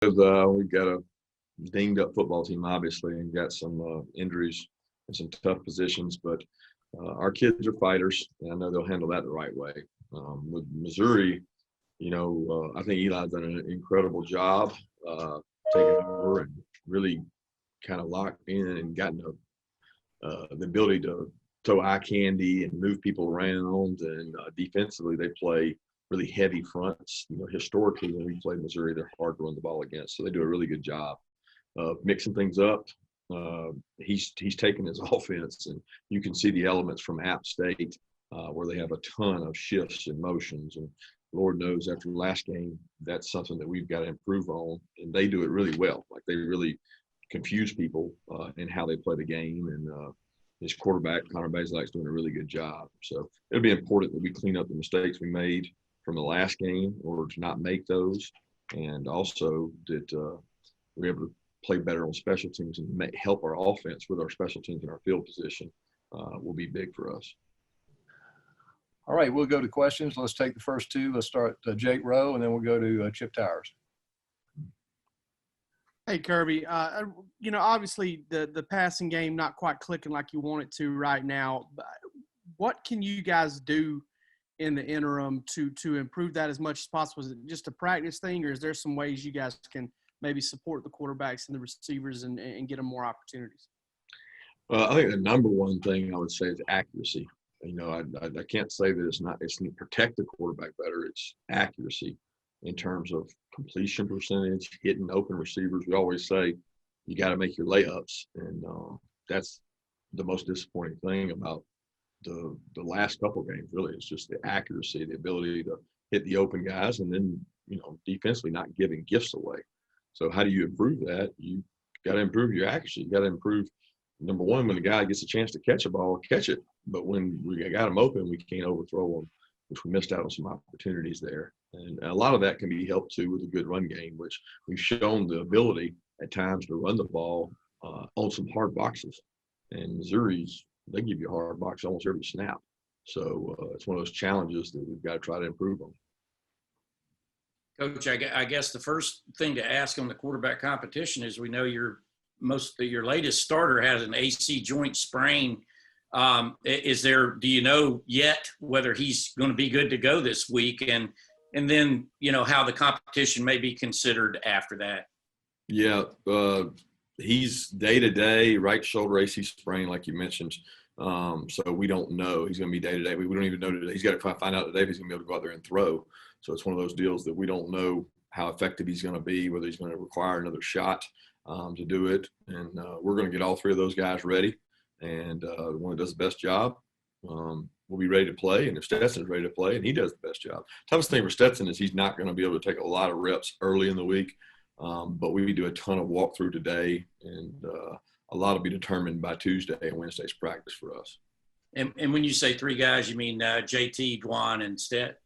We've got a dinged up football team, obviously, and got some injuries and some tough positions. But our kids are fighters, and I know they'll handle that the right way. With Missouri, I think Eli's done an incredible job taking over and really kind of locked in and gotten the ability to throw eye candy and move people around. And defensively, they play really heavy fronts. Historically, when we play Missouri, they're hard to run the ball against. So they do a really good job of mixing things up. He's taken his offense, and you can see the elements from App State where they have a ton of shifts and motions. And Lord knows after the last game, that's something that we've got to improve on. And they do it really well. Like, they really confuse people in how they play the game. And his quarterback, Connor Bazelak's doing a really good job. So it'll be important that we clean up the mistakes we made from the last game, or to not make those, and also that we're able to play better on special teams and help our offense with our special teams and our field position will be big for us. All right, we'll go to questions. Let's take the first two. Let's start Jake Rowe, and then we'll go to Chip Towers. Hey, Kirby, obviously the passing game not quite clicking like you want it to right now. But what can you guys do in the interim to improve that as much as possible? Is it just a practice thing, or is there some ways you guys can maybe support the quarterbacks and the receivers and get them more opportunities? Well, I think the number one thing I would say is accuracy. I can't say that it's to protect the quarterback better. It's accuracy in terms of completion percentage, hitting open receivers. We always say you got to make your layups, and that's the most disappointing thing about the last couple of games. Really, it's just the accuracy, the ability to hit the open guys, and then defensively not giving gifts away. So how do you improve that? You got to improve your accuracy. You got to improve, number one, when the guy gets a chance to catch a ball, catch it. But when we got him open, we can't overthrow him, which we missed out on some opportunities there. And a lot of that can be helped too with a good run game, which we've shown the ability at times to run the ball on some hard boxes. And Missouri's, they give you a hard box almost every snap. So it's one of those challenges that we've got to try to improve on. Coach, I guess the first thing to ask on the quarterback competition is, we know your latest starter has an AC joint sprain. Do you know yet whether he's going to be good to go this week, and then how the competition may be considered after that? Yeah, he's day-to-day, right shoulder AC sprain, like you mentioned. So we don't know. He's going to be day-to-day. We don't even know today. He's got to find out today if he's going to be able to go out there and throw. So it's one of those deals that we don't know how effective he's going to be, whether he's going to require another shot to do it. And we're going to get all three of those guys ready. And the one that does the best job will be ready to play. And if Stetson's ready to play and he does the best job. Toughest thing for Stetson is he's not going to be able to take a lot of reps early in the week. But we do a ton of walkthrough today, and a lot will be determined by Tuesday and Wednesday's practice for us. And when you say three guys, you mean JT, Dwan, and Stet?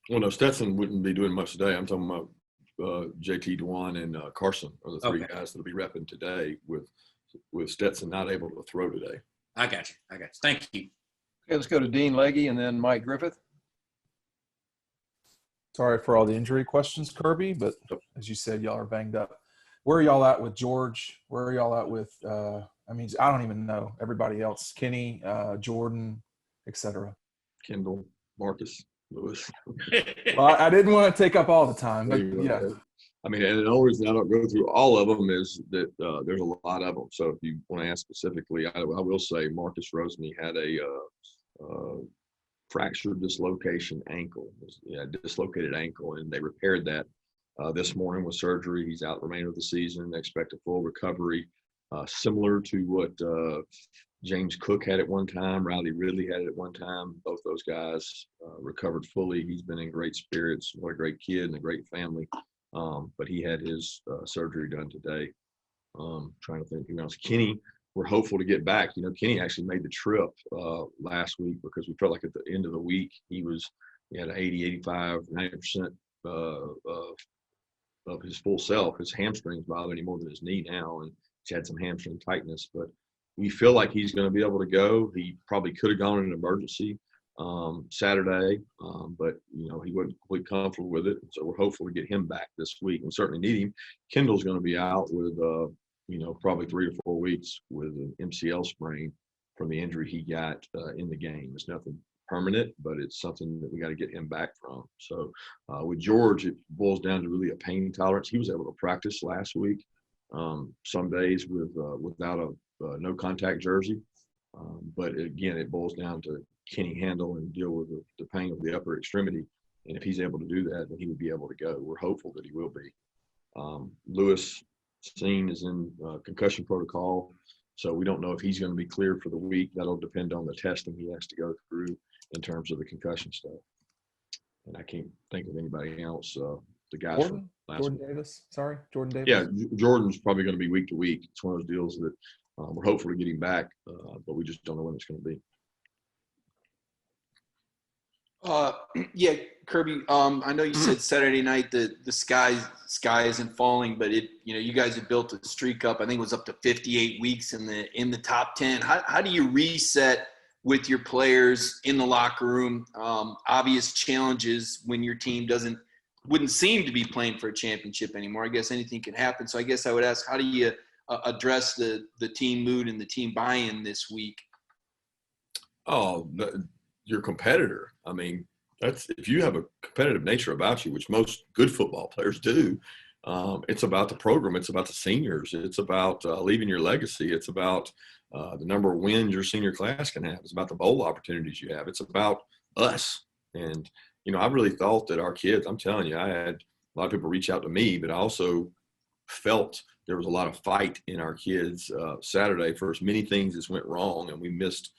Well, no, Stetson wouldn't be doing much today. I'm talking about JT, Dwan, and Carson are the three guys that will be repping today with Stetson not able to throw today. I got you. Thank you. Okay, let's go to Dean Legge and then Mike Griffith. Sorry for all the injury questions, Kirby, but as you said, y'all are banged up. Where are y'all at with George? Where are y'all at with, I don't even know, everybody else, Kenny, Jordan, etc. Kendall, Marcus, Lewis. Well, I didn't want to take up all the time, but yeah. And the only reason I don't go through all of them is that there's a lot of them. So if you want to ask specifically, I will say Marcus Roseney had a fractured dislocation ankle, dislocated ankle, and they repaired that this morning with surgery. He's out the remainder of the season. They expect a full recovery, similar to what James Cook had at one time, Riley Ridley had it at one time. Both those guys recovered fully. He's been in great spirits. What a great kid and a great family. But he had his surgery done today. Trying to think who else. Kenny, we're hopeful to get back. Kenny actually made the trip last week because we felt like at the end of the week he had an 80, 85, 90% of his full self. His hamstrings bother any more than his knee now, and he's had some hamstring tightness. But we feel like he's going to be able to go. He probably could have gone in an emergency. Saturday, but he wasn't completely comfortable with it. So we're hopeful to get him back this week. We certainly need him. Kendall's going to be out with probably 3 to 4 weeks with an MCL sprain from the injury he got in the game. It's nothing permanent, but it's something that we got to get him back from. So with George, it boils down to really a pain tolerance. He was able to practice last week, some days without a no contact jersey. But again, it boils down to can he handle and deal with the pain of the upper extremity? And if he's able to do that, then he would be able to go. We're hopeful that he will be. Lewis Seen is in concussion protocol, so we don't know if he's going to be cleared for the week. That'll depend on the testing he has to go through in terms of the concussion stuff. And I can't think of anybody else. The guys from last Jordan week. Davis. Sorry, Jordan Davis. Yeah, Jordan's probably going to be week to week. It's one of those deals that we're hopeful to get him back, but we just don't know when it's going to be. Yeah, Kirby. I know you said Saturday night that the sky isn't falling, but you guys have built a streak up. I think it was up to 58 weeks in the top 10. How do you reset with your players in the locker room? Obvious challenges when your team wouldn't seem to be playing for a championship anymore. I guess anything can happen. So I guess I would ask, how do you address the team mood and the team buy-in this week? Oh, your competitor. I mean, that's if you have a competitive nature about you, which most good football players do. It's about the program. It's about the seniors. It's about leaving your legacy. It's about the number of wins your senior class can have. It's about the bowl opportunities you have. It's about us. And I really thought that our kids. I'm telling you, I had a lot of people reach out to me, but I also felt there was a lot of fight in our kids Saturday for as many things as went wrong, and we missed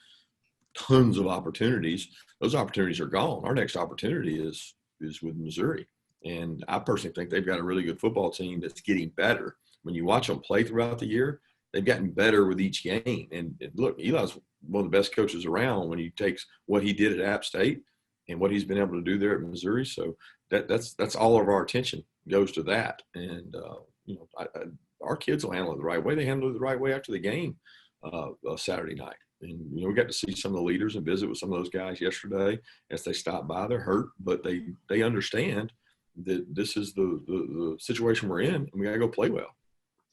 tons of opportunities. Those opportunities are gone. Our next opportunity is with Missouri. And I personally think they've got a really good football team that's getting better. When you watch them play throughout the year, they've gotten better with each game. And look, Eli's one of the best coaches around when he takes what he did at App State and what he's been able to do there at Missouri. So that's all of our attention goes to that. And, our kids will handle it the right way. They handled it the right way after the game Saturday night. And, we got to see some of the leaders and visit with some of those guys yesterday as they stopped by. They're hurt, but they understand that this is the situation we're in, and we got to go play well.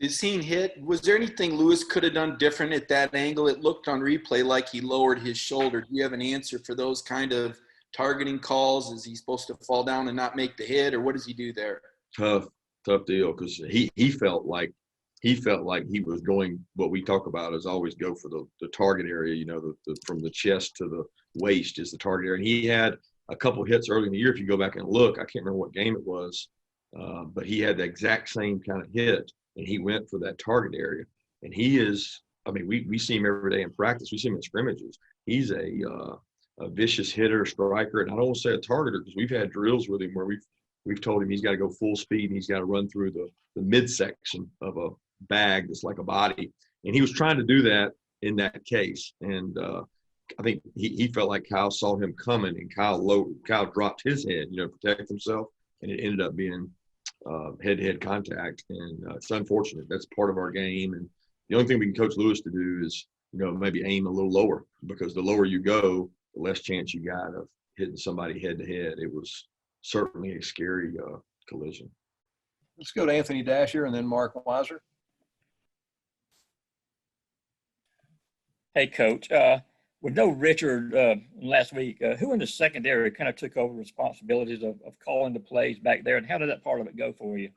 Is he hit? Was there anything Lewis could have done different at that angle? It looked on replay like he lowered his shoulder. Do you have an answer for those kind of targeting calls? Is he supposed to fall down and not make the hit, or what does he do there? Tough deal, because he felt like he was going, what we talk about is always go for the target area, from the chest to the waist is the target area. And he had a couple of hits early in the year. If you go back and look, I can't remember what game it was, but he had the exact same kind of hit, and he went for that target area. And he is, we see him every day in practice. We see him in scrimmages. He's a vicious hitter, striker, and I don't want to say a targeter, because we've had drills with him where we've told him he's got to go full speed and he's got to run through the midsection of a bag that's like a body. And he was trying to do that in that case. And I think he felt like Kyle saw him coming, and Kyle dropped his head, to protect himself. And it ended up being head-to-head contact. And it's unfortunate. That's part of our game. And the only thing we can coach Lewis to do is, maybe aim a little lower, because the lower you go, the less chance you got of hitting somebody head-to-head. It was certainly a scary collision. Let's go to Anthony Dasher and then Mark Weiser. Hey, Coach. With no Richard last week, who in the secondary kind of took over responsibilities of calling the plays back there, and how did that part of it go for you?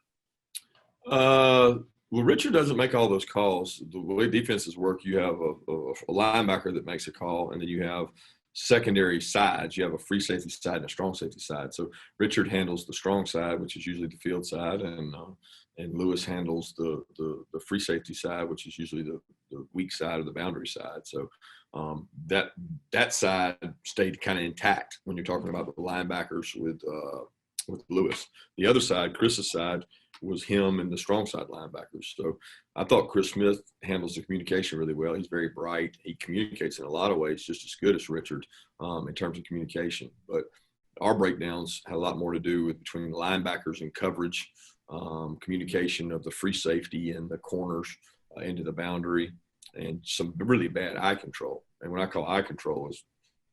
Well, Richard doesn't make all those calls. The way defenses work, you have a linebacker that makes a call, and then you have secondary sides. You have a free safety side and a strong safety side. So Richard handles the strong side, which is usually the field side, and Lewis handles the free safety side, which is usually the weak side or the boundary side. So that side stayed kind of intact when you're talking about the linebackers with Lewis. The other side, Chris's side, was him and the strong side linebackers. So I thought Chris Smith handles the communication really well. He's very bright. He communicates in a lot of ways just as good as Richard in terms of communication. But our breakdowns had a lot more to do with between linebackers and coverage, communication of the free safety and the corners into the boundary, and some really bad eye control. And when I call eye control is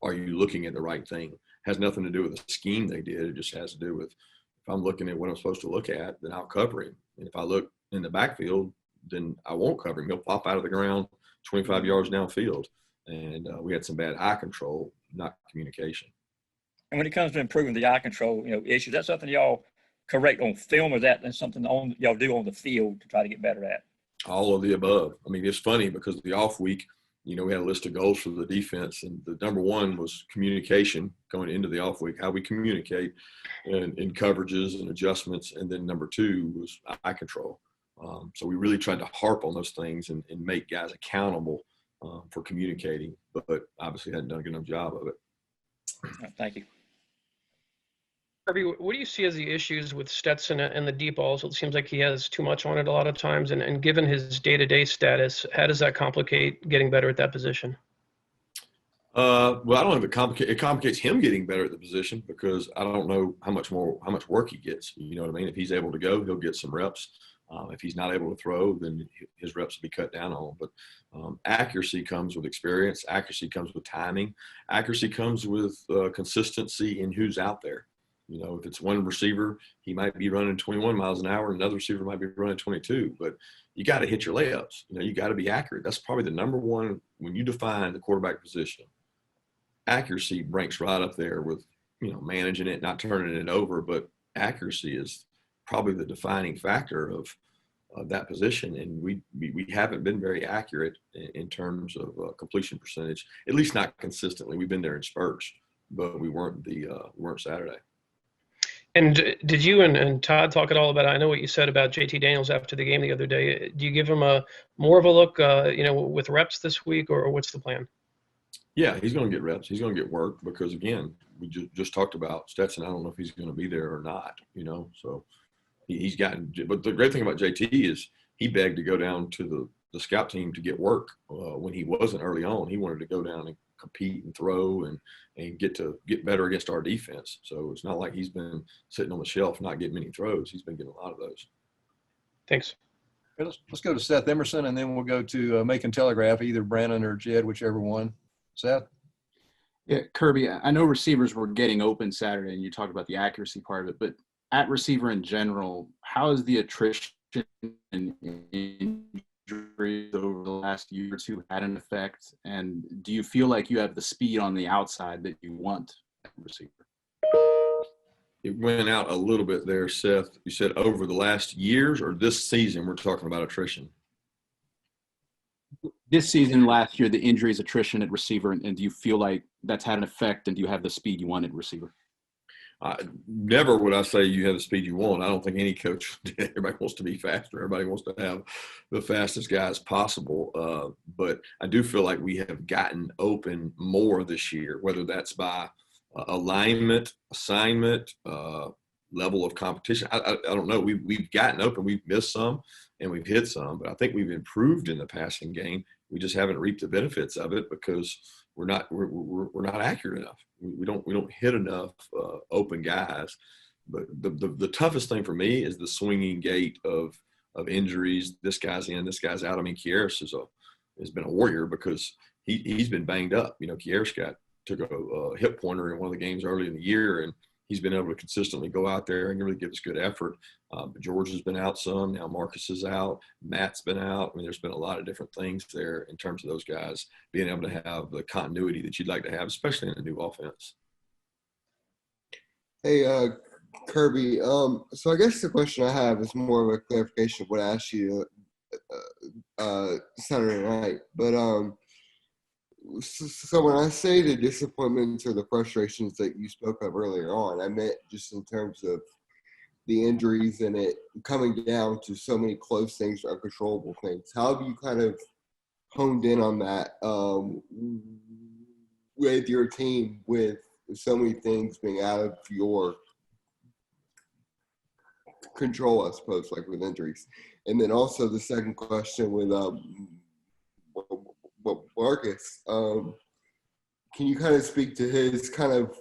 are you looking at the right thing? Has nothing to do with the scheme they did. It just has to do with, if I'm looking at what I'm supposed to look at, then I'll cover him. And if I look in the backfield, then I won't cover him. He'll pop out of the ground 25 yards downfield. And we had some bad eye control, not communication. And when it comes to improving the eye control, issues, that's something y'all correct on film, or that's something y'all do on the field to try to get better at? All of the above. I mean, it's funny because the off week, we had a list of goals for the defense, and the number one was communication going into the off week, how we communicate in coverages and adjustments. And then number two was eye control. So we really tried to harp on those things and make guys accountable for communicating, but obviously hadn't done a good enough job of it. Thank you. Kirby, what do you see as the issues with Stetson and the deep balls? It seems like he has too much on it a lot of times. And given his day-to-day status, how does that complicate getting better at that position? Well, I don't know if it complicates him getting better at the position, because I don't know how much work he gets. You know what I mean? If he's able to go, he'll get some reps. If he's not able to throw, then his reps will be cut down on. But accuracy comes with experience. Accuracy comes with timing. Accuracy comes with consistency in who's out there. If it's one receiver, he might be running 21 miles an hour, and another receiver might be running 22. But you got to hit your layups. You got to be accurate. That's probably the number one when you define the quarterback position. Accuracy ranks right up there with, managing it, not turning it over. But accuracy is probably the defining factor of that position. And we haven't been very accurate in terms of completion percentage, at least not consistently. We've been there in spurts, but we weren't Saturday. And did you and Todd talk at all about, I know what you said about JT Daniels after the game the other day. Do you give him more of a look, with reps this week, or what's the plan? Yeah, he's going to get reps. He's going to get work because, again, we just talked about Stetson. I don't know if he's going to be there or not, so he's gotten – but the great thing about JT is he begged to go down to the scout team to get work when he wasn't early on. He wanted to go down and compete and throw and get better against our defense. So it's not like he's been sitting on the shelf not getting many throws. He's been getting a lot of those. Thanks. Okay, let's go to Seth Emerson, and then we'll go to Macon Telegraph, either Brandon or Jed, whichever one. Seth? Yeah, Kirby, I know receivers were getting open Saturday, and you talked about the accuracy part of it, but at receiver in general, how is the attrition and injuries over the last year or two had an effect? And do you feel like you have the speed on the outside that you want at receiver? It went out a little bit there, Seth. You said over the last years or this season we're talking about attrition? This season, last year, the injuries, attrition at receiver, and do you feel like that's had an effect, and do you have the speed you want at receiver? Never would I say you have the speed you want. I don't think any coach – everybody wants to be faster. Everybody wants to have the fastest guys possible. But I do feel like we have gotten open more this year, whether that's by alignment, assignment, level of competition. I don't know. We've gotten open. We've missed some and we've hit some. But I think we've improved in the passing game. We just haven't reaped the benefits of it because we're not accurate enough. We don't hit enough open guys. But the toughest thing for me is the swinging gate of injuries. This guy's in, this guy's out. I mean, Kieris has been a warrior because he's been banged up. Kieris took a hip pointer in one of the games early in the year, and he's been able to consistently go out there and really give us good effort. But George has been out some. Now Marcus is out. Matt's been out. I mean, there's been a lot of different things there in terms of those guys being able to have the continuity that you'd like to have, especially in a new offense. Hey, Kirby. So I guess the question I have is more of a clarification of what I asked you Saturday night. But so when I say the disappointments or the frustrations that you spoke of earlier on, I meant just in terms of the injuries and it coming down to so many close things, uncontrollable things. How have you kind of honed in on that with your team, with so many things being out of your control, I suppose, like with injuries? And then also the second question with Marcus, can you kind of speak to his kind of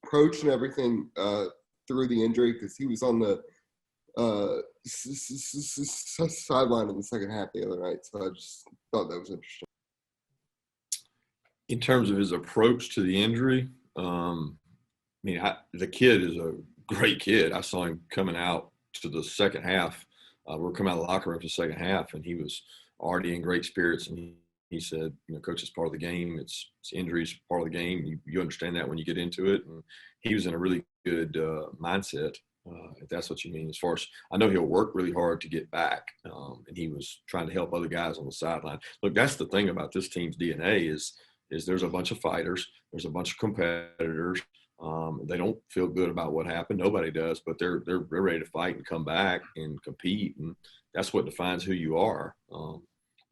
approach and everything through the injury? Because he was on the sideline in the second half the other night, so I just thought that was interesting. In terms of his approach to the injury, the kid is a great kid. I saw him coming out to the second half. We're coming out of the locker room for the second half, and he was already in great spirits. And he said, coach, it's part of the game. It's injuries, part of the game. You understand that when you get into it. And he was in a really good mindset, if that's what you mean. As far as I know, he'll work really hard to get back, and he was trying to help other guys on the sideline. Look, that's the thing about this team's DNA is there's a bunch of fighters, there's a bunch of competitors. They don't feel good about what happened. Nobody does, but they're ready to fight and come back and compete, and that's what defines who you are.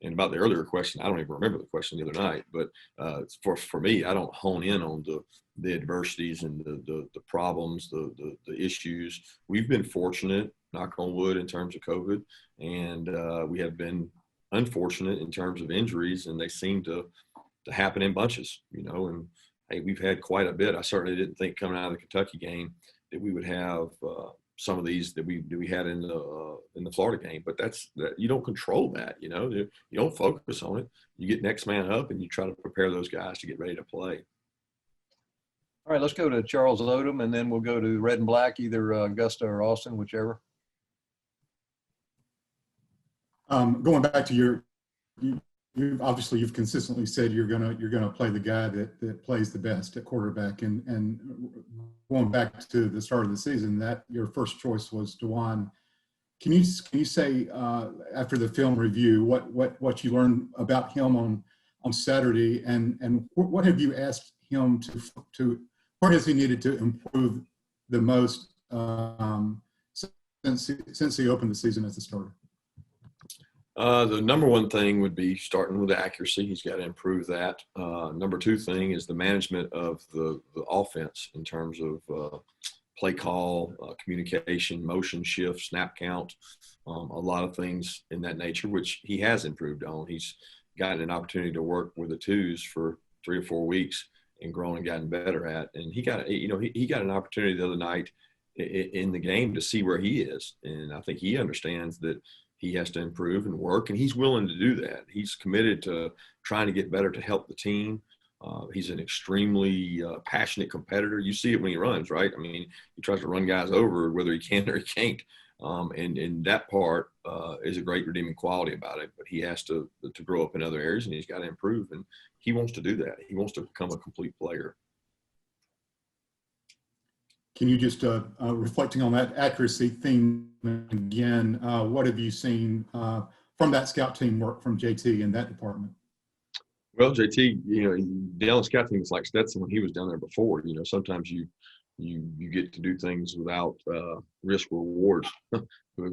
And about the earlier question, I don't even remember the question the other night, but for me, I don't hone in on the adversities and the problems, the issues. We've been fortunate, knock on wood, in terms of COVID, and we have been unfortunate in terms of injuries, and they seem to happen in bunches, and hey, we've had quite a bit. I certainly didn't think coming out of the Kentucky game that we would have some of these that we had in the Florida game. But that you don't control that. You don't focus on it. You get next man up and you try to prepare those guys to get ready to play. All right, let's go to Charles Odom, and then we'll go to Red and Black, either Augusta or Austin, whichever. Going back to obviously you've consistently said you're gonna play the guy that plays the best at quarterback, and going back to the start of the season, that your first choice was DeJuan. Can you say after the film review what you learned about him on Saturday, and what have you asked him to what has he needed to improve the most since he opened the season as a starter? The number one thing would be starting with accuracy. He's got to improve that. Number two thing is the management of the offense in terms of play call, communication, motion shift, snap count, a lot of things in that nature, which he has improved on. He's gotten an opportunity to work with the twos for 3 or 4 weeks and grown and gotten better at. And he got an opportunity the other night in the game to see where he is. And I think he understands that he has to improve and work, and he's willing to do that. He's committed to trying to get better to help the team. He's an extremely passionate competitor. You see it when he runs, right? I mean, he tries to run guys over whether he can or he can't. And that part is a great redeeming quality about it. But he has to grow up in other areas, and he's got to improve. And he wants to do that. He wants to become a complete player. Can you just, reflecting on that accuracy theme again, what have you seen from that scout team work from JT in that department? Well, JT, down the scout team is like Stetson when he was down there before. Sometimes you get to do things without risk rewards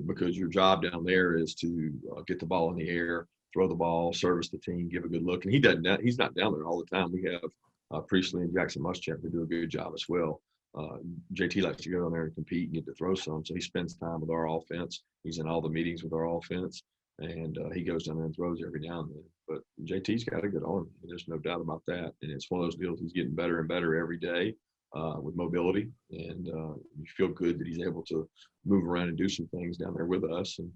because your job down there is to get the ball in the air, throw the ball, service the team, give a good look. And he's not down there all the time. We have Priestley and Jackson Muschamp who do a good job as well. JT likes to go down there and compete and get to throw some, so he spends time with our offense. He's in all the meetings with our offense, and he goes down there and throws every now and then. But JT's got a good arm. There's no doubt about that. And it's one of those deals. He's getting better and better every day with mobility, and you feel good that he's able to move around and do some things down there with us. And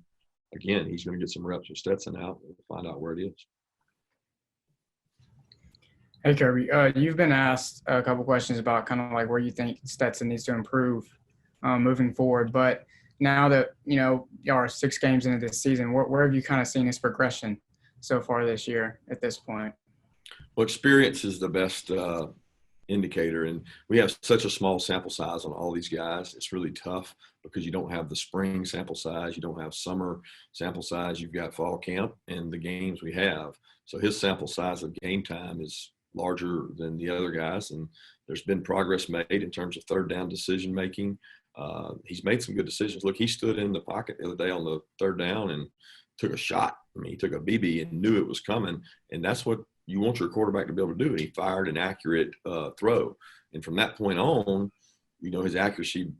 again, he's going to get some reps with Stetson out and find out where it is. Hey, Kirby, you've been asked a couple questions about kind of like where you think Stetson needs to improve moving forward. But now that, y'all are 6 games into this season, where have you kind of seen his progression so far this year at this point? Well, experience is the best indicator. And we have such a small sample size on all these guys. It's really tough because you don't have the spring sample size. You don't have summer sample size. You've got fall camp and the games we have. So his sample size of game time is larger than the other guys, and there's been progress made in terms of third down decision making. He's made some good decisions. Look, he stood in the pocket the other day on the third down and took a shot. I mean, he took a BB and knew it was coming, and that's what you want your quarterback to be able to do. And he fired an accurate throw, and from that point on, his accuracy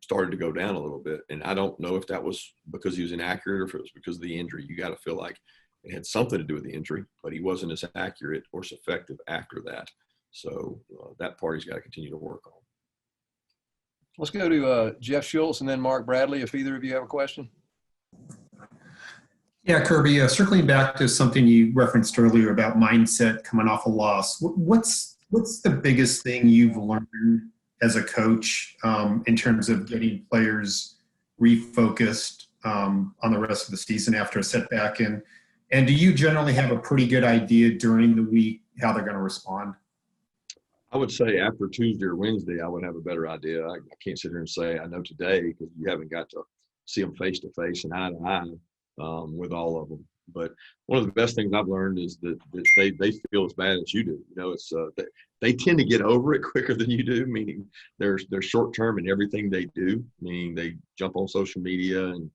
started to go down a little bit. And I don't know if that was because he was inaccurate or if it was because of the injury. You got to feel like it had something to do with the injury, but he wasn't as accurate or as effective after that. So that part he's got to continue to work on. Let's go to Jeff Schultz and then Mark Bradley, if either of you have a question. Yeah, Kirby, circling back to something you referenced earlier about mindset coming off a loss, what's the biggest thing you've learned as a coach in terms of getting players refocused on the rest of the season after a setback? And do you generally have a pretty good idea during the week how they're going to respond? I would say after Tuesday or Wednesday, I would have a better idea. I can't sit here and say I know today because you haven't got to see them face to face and eye to eye with all of them. But one of the best things I've learned is that they feel as bad as you do. You know, it's they tend to get over it quicker than you do. Meaning they're short term in everything they do. Meaning they jump on social media and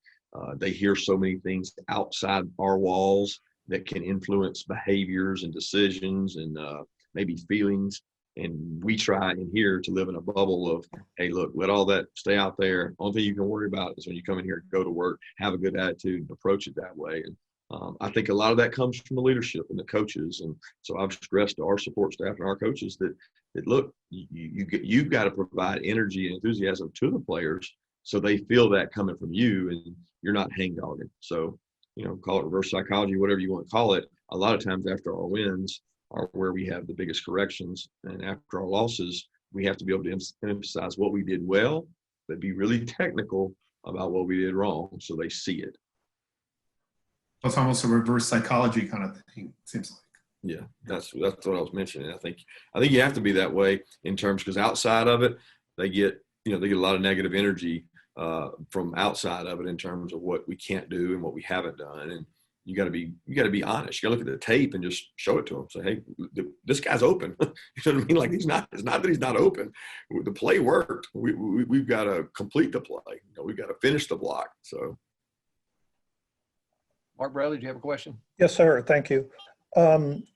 they hear so many things outside our walls that can influence behaviors and decisions and maybe feelings. And we try in here to live in a bubble of, hey, look, let all that stay out there. Only thing you can worry about is when you come in here, go to work, have a good attitude, and approach it that way. And I think a lot of that comes from the leadership and the coaches. And so I've stressed to our support staff and our coaches that look, you've got to provide energy and enthusiasm to the players so they feel that coming from you and you're not hang-dogging. So, you know, call it reverse psychology, whatever you want to call it. A lot of times after our wins, are where we have the biggest corrections. And after our losses, we have to be able to emphasize what we did well, but be really technical about what we did wrong so they see it. It's almost a reverse psychology kind of thing, it seems like. Yeah, that's what I was mentioning. I think you have to be that way in terms because outside of it, they get a lot of negative energy from outside of it in terms of what we can't do and what we haven't done. And you got to be honest. You got to look at the tape and just show it to them. Say, hey, this guy's open. You know what I mean? Like it's not that he's not open. The play worked. We've got to complete the play. You know, we've got to finish the block. So, Mark Bradley, do you have a question? Yes, sir. Thank you.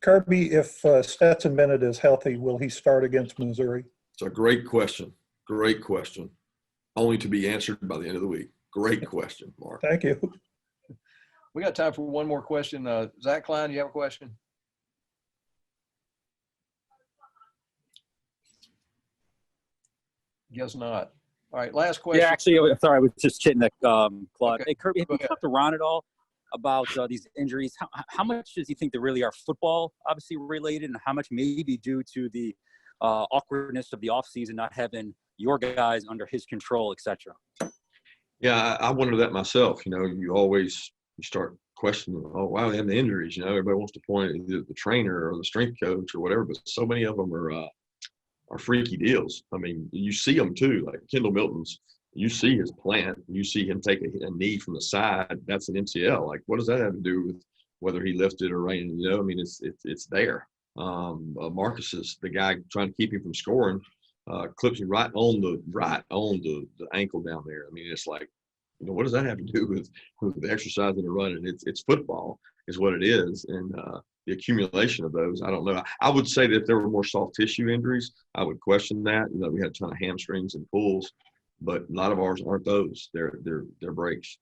Kirby, if Stetson Bennett is healthy, will he start against Missouri? It's a great question. Great question. Only to be answered by the end of the week. Great question, Mark. Thank you. We got time for one more question. Zach Klein, you have a question? Guess not. All right, last question. Yeah, actually, sorry, I was just chitting at Claude. Okay. Hey, Kirby, have you talked to Ron at all about these injuries? How much does he think they really are football, obviously related, and how much maybe due to the awkwardness of the offseason, not having your guys under his control, et cetera? Yeah, I wonder that myself. You know, you start questioning, oh, wow, they have the injuries. You know, everybody wants to point at the trainer or the strength coach or whatever, but so many of them are freaky deals. I mean, you see them too, like Kendall Milton's. You see his plant. You see him take a knee from the side. That's an MCL. Like, what does that have to do with whether he lifted or ran? You know, I mean, it's there. Marcus is the guy trying to keep him from scoring. Clips him right on the ankle down there. I mean, it's like, you know, what does that have to do with the exercise and the running? It's football is what it is. And the accumulation of those, I don't know. I would say that if there were more soft tissue injuries, I would question that. You know, we had a ton of hamstrings and pulls, but a lot of ours aren't those. They're breaks.